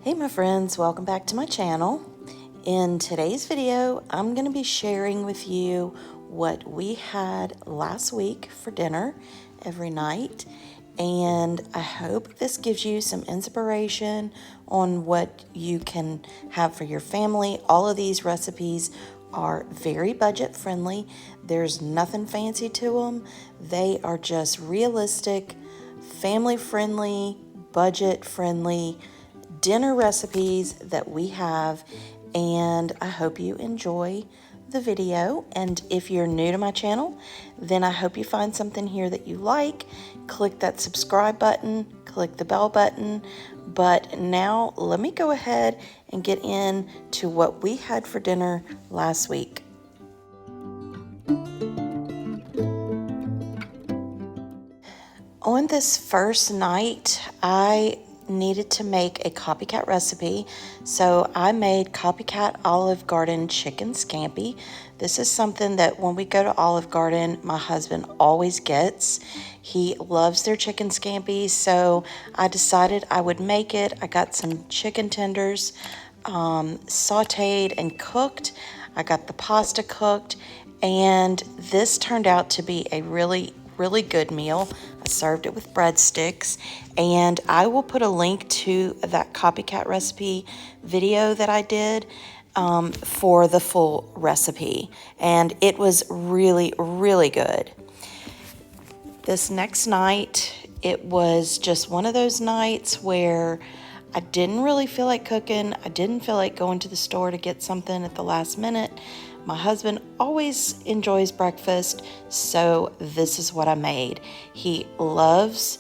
Hey my friends, welcome back to my channel. In today's video, I'm going to be sharing with you what we had last week for dinner every night, and I hope this gives you some inspiration on what you can have for your family. All of these recipes are very budget friendly. There's nothing fancy to them. They are just realistic, family friendly, budget friendly dinner recipes that we have, and I hope you enjoy the video. And if you're new to my channel, then I hope you find something here that you like. Click that subscribe button, click the bell button. But now let me go ahead and get into what we had for dinner last week. On this first night, I needed to make a copycat recipe, so I made copycat Olive Garden chicken scampi. This is something that when we go to Olive Garden, my husband always gets. He loves their chicken scampi, so I decided I would make it. I got some chicken tenders sauteed and cooked. I got the pasta cooked, and this turned out to be a really good meal. I served it with breadsticks, and I will put a link to that copycat recipe video that I did for the full recipe, and it was really good. This next night, it was just one of those nights where I didn't really feel like cooking. I didn't feel like going to the store to get something at the last minute. My husband always enjoys breakfast, so this is what I made. He loves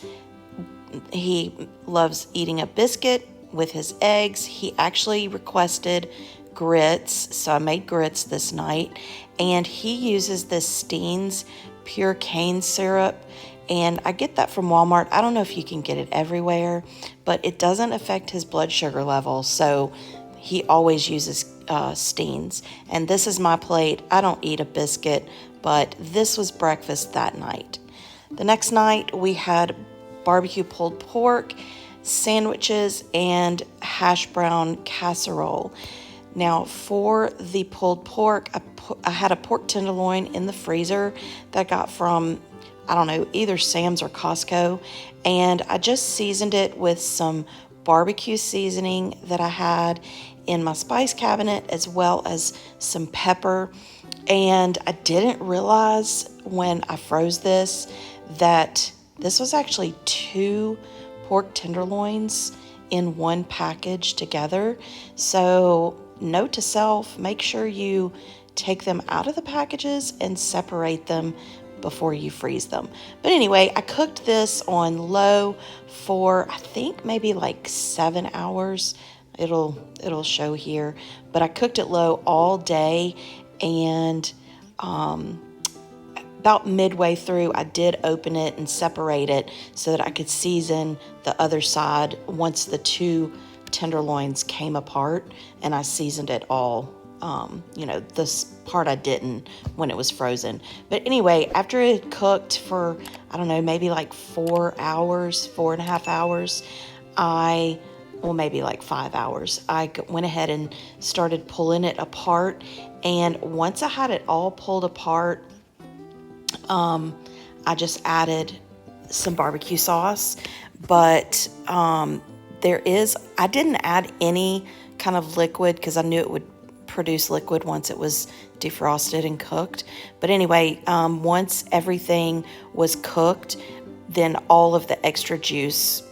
eating a biscuit with his eggs. He actually requested grits, so I made grits this night. And he uses this Steen's pure cane syrup, and I get that from Walmart. I don't know if you can get it everywhere, but it doesn't affect his blood sugar level, so he always uses Steen's. And this is my plate. I don't eat a biscuit, but this was breakfast that night. The next night we had barbecue pulled pork, sandwiches, and hash brown casserole. Now for the pulled pork, I had a pork tenderloin in the freezer that I got from, I don't know, either Sam's or Costco, and I just seasoned it with some barbecue seasoning that I had in my spice cabinet, as well as some pepper. And I didn't realize when I froze this that this was actually 2 pork tenderloins in one package together. So note to self, make sure you take them out of the packages and separate them before you freeze them. But anyway, I cooked this on low for I think maybe like 7 hours. It'll show here, but I cooked it low all day, and about midway through I did open it and separate it so that I could season the other side once the 2 tenderloins came apart, and I seasoned it all. This part I didn't when it was frozen. But anyway, after it cooked for, I don't know, maybe like 4 hours, 4.5 hours, maybe like 5 hours, I went ahead and started pulling it apart. And once I had it all pulled apart, I just added some barbecue sauce. But I didn't add any kind of liquid because I knew it would produce liquid once it was defrosted and cooked. But anyway, once everything was cooked, then all of the extra juice,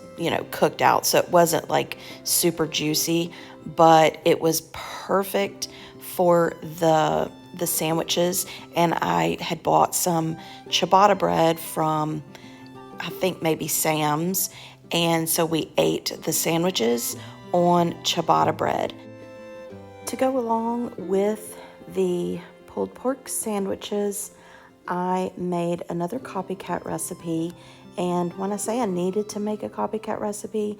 cooked out. So it wasn't like super juicy, but it was perfect for the sandwiches. And I had bought some ciabatta bread from, I think maybe Sam's, and so we ate the sandwiches on ciabatta bread. To go along with the pulled pork sandwiches, I made another copycat recipe. And when I say I needed to make a copycat recipe,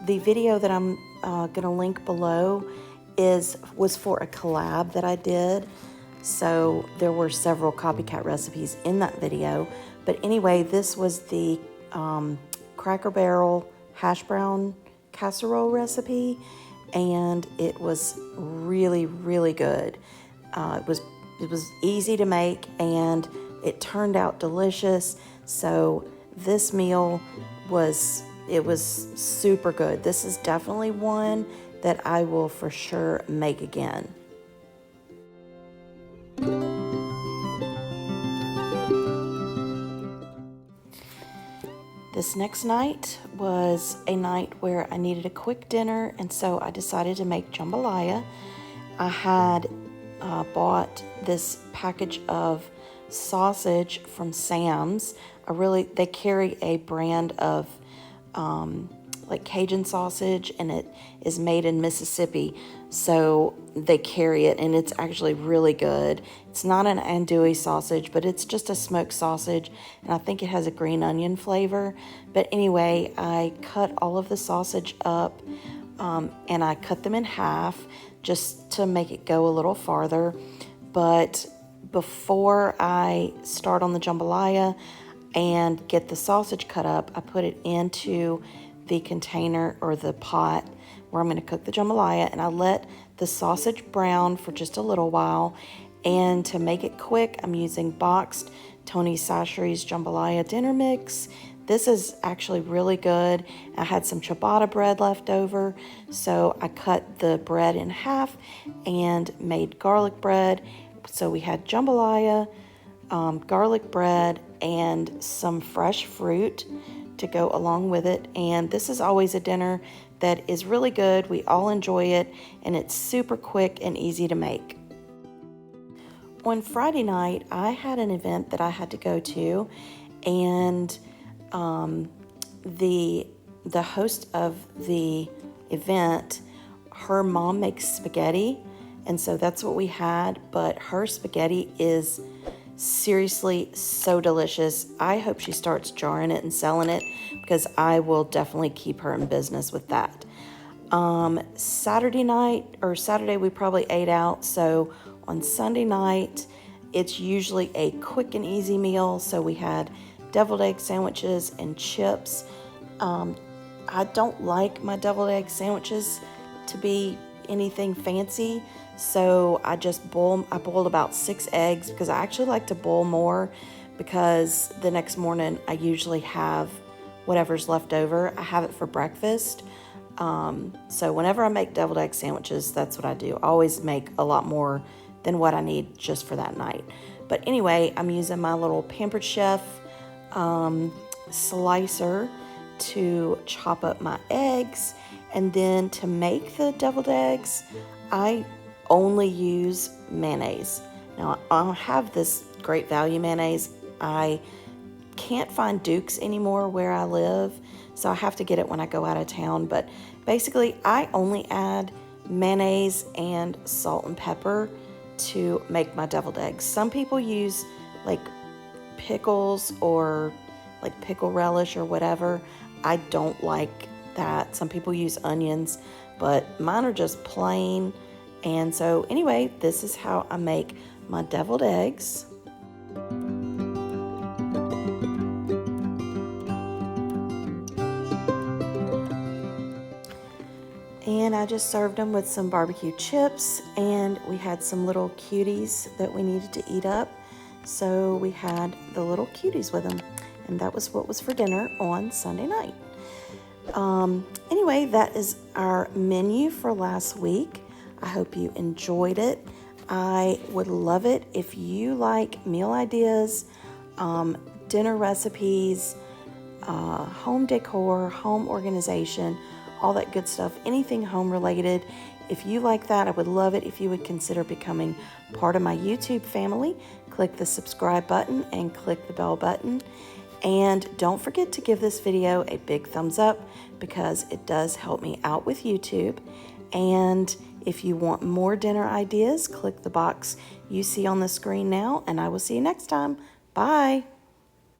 the video that I'm going to link below was for a collab that I did. So there were several copycat recipes in that video. But anyway, this was the Cracker Barrel hash brown casserole recipe, and it was really, really good. It was easy to make, and it turned out delicious. So this meal was super good. This is definitely one that I will for sure make again. This next night was a night where I needed a quick dinner, and so I decided to make jambalaya. I had bought this package of sausage from Sam's. They carry a brand of like Cajun sausage, and it is made in Mississippi, so they carry it, and it's actually really good. It's not an andouille sausage, but it's just a smoked sausage, and I think it has a green onion flavor. But anyway, I cut all of the sausage up, and I cut them in half just to make it go a little farther. But before I start on the jambalaya and get the sausage cut up, I put it into the container or the pot where I'm going to cook the jambalaya, and I let the sausage brown for just a little while. And to make it quick, I'm using boxed Tony Chachere's jambalaya dinner mix. This is actually really good. I had some ciabatta bread left over, so I cut the bread in half and made garlic bread. So we had jambalaya, garlic bread, and some fresh fruit to go along with it. And this is always a dinner that is really good. We all enjoy it, and it's super quick and easy to make. On Friday night, I had an event that I had to go to, and the host of the event, her mom makes spaghetti, and so that's what we had. But her spaghetti is seriously so delicious. I hope she starts jarring it and selling it, because I will definitely keep her in business with that. Saturday we probably ate out, so on Sunday night it's usually a quick and easy meal. So we had deviled egg sandwiches and chips. I don't like my deviled egg sandwiches to be anything fancy, so I boiled about 6 eggs, because I actually like to boil more, because the next morning I usually have whatever's left over. I have it for breakfast. So whenever I make deviled egg sandwiches, that's what I do. I always make a lot more than what I need just for that night. But anyway, I'm using my little Pampered Chef slicer to chop up my eggs. And then to make the deviled eggs, I only use mayonnaise. Now, I have this Great Value mayonnaise. I can't find Duke's anymore where I live, so I have to get it when I go out of town. But basically, I only add mayonnaise and salt and pepper to make my deviled eggs. Some people use like pickles or like pickle relish or whatever. I don't like that. Some people use onions, but mine are just plain. And so anyway, this is how I make my deviled eggs. And I just served them with some barbecue chips, and we had some little cuties that we needed to eat up. So we had the little cuties with them, and that was what was for dinner on Sunday night. Anyway, that is our menu for last week. I hope you enjoyed it. I would love it if you like meal ideas, dinner recipes, home decor, home organization, all that good stuff, anything home related. If you like that, I would love it if you would consider becoming part of my YouTube family. Click the subscribe button and click the bell button. And don't forget to give this video a big thumbs up, because it does help me out with YouTube. And if you want more dinner ideas, click the box you see on the screen now, and I will see you next time. Bye.